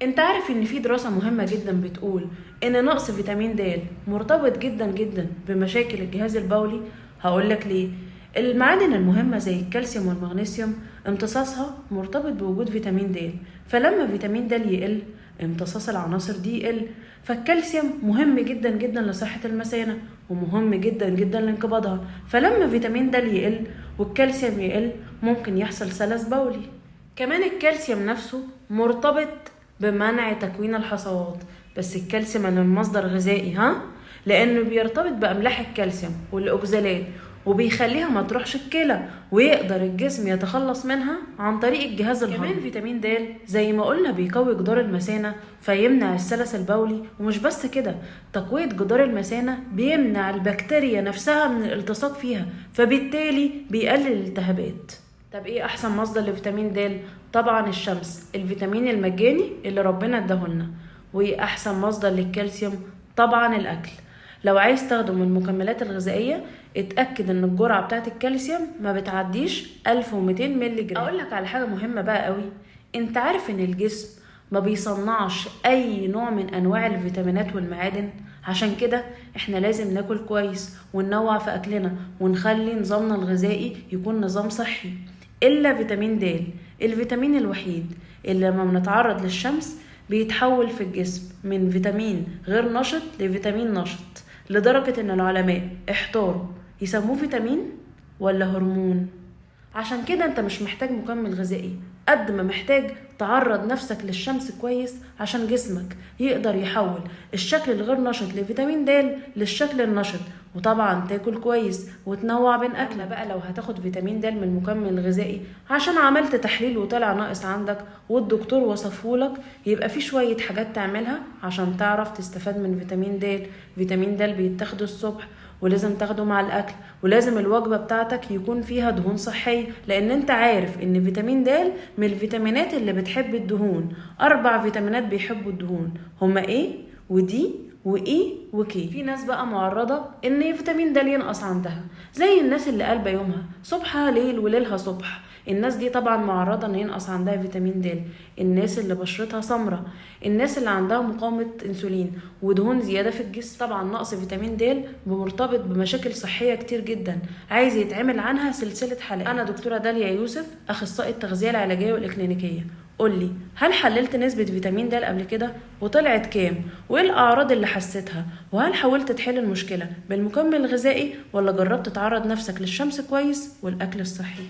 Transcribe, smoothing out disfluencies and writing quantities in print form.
انت عارف ان في دراسة مهمة جدا بتقول ان نقص فيتامين د مرتبط جدا جدا بمشاكل الجهاز البولي؟ هقولك ليه. المعادن المهمة زي الكالسيوم والمغنيسيوم امتصاصها مرتبط بوجود فيتامين د، فلما فيتامين د يقل امتصاص العناصر دي يقل. فالكالسيوم مهم جدا جدا لصحة المثانة ومهم جدا جدا لانقباضها، فلما فيتامين د يقل والكالسيوم يقل ممكن يحصل سلس بولي. كمان الكالسيوم نفسه مرتبط بمنع تكوين الحصوات، بس الكالسيوم من مصدر غذائي لانه بيرتبط باملاح الكالسيوم والاوكزالات وبيخليها ما تروحش الكلى ويقدر الجسم يتخلص منها عن طريق الجهاز الهضمي. كمان فيتامين د زي ما قلنا بيقوي جدار المثانه فيمنع السلس البولي، ومش بس كده، تقويه جدار المثانه بيمنع البكتيريا نفسها من الالتصاق فيها، فبالتالي بيقلل الالتهابات. طب ايه احسن مصدر لفيتامين د؟ طبعا الشمس، الفيتامين المجاني اللي ربنا اداهولنا. وايه احسن مصدر للكالسيوم؟ طبعا الاكل. لو عايز تاخده من المكملات الغذائيه اتاكد ان الجرعه بتاعه الكالسيوم ما بتعديش 1200 مللي جرام. اقول لك على حاجه مهمه بقى قوي، انت عارف ان الجسم ما بيصنعش اي نوع من انواع الفيتامينات والمعادن؟ عشان كده احنا لازم ناكل كويس وننوع في اكلنا ونخلي نظامنا الغذائي يكون نظام صحي. الا فيتامين د، الفيتامين الوحيد اللي لما بنتعرض للشمس بيتحول في الجسم من فيتامين غير نشط لفيتامين نشط، لدرجة ان العلماء احتاروا يسموه فيتامين ولا هرمون. عشان كده انت مش محتاج مكمل غذائي قد ما محتاج تعرض نفسك للشمس كويس عشان جسمك يقدر يحول الشكل الغير نشط لفيتامين د للشكل النشط. وطبعا تاكل كويس وتنوع بين اكله. بقى لو هتاخد فيتامين د من المكمل الغذائي عشان عملت تحليل وطلع ناقص عندك والدكتور وصفهولك، يبقى في شويه حاجات تعملها عشان تعرف تستفاد من فيتامين د. فيتامين د بيتاخده الصبح ولازم تاخده مع الاكل، ولازم الوجبه بتاعتك يكون فيها دهون صحيه، لان انت عارف ان فيتامين د من الفيتامينات اللي بتحب الدهون. 4 فيتامينات بيحبوا الدهون، هما ايه ودي وايه وكي. في ناس بقى معرضه ان فيتامين د ينقص عندها، زي الناس اللي قلبه يومها صبحها ليل وليلها صبح، الناس دي طبعا معرضه ان ينقص عندها فيتامين د. الناس اللي بشرتها سمراء، الناس اللي عندها مقاومه انسولين ودهون زياده في الجسم، طبعا نقص فيتامين د مرتبط بمشاكل صحيه كتير جدا عايز يتعمل عنها سلسله حلقات. انا دكتوره داليا يوسف، اخصائي التغذيه العلاجيه والاكلينيكيه. قولي، هل حللت نسبة فيتامين د قبل كده وطلعت كام؟ وايه الأعراض اللي حسيتها؟ وهل حاولت تحل المشكلة بالمكمل الغذائي ولا جربت تعرض نفسك للشمس كويس والأكل الصحي؟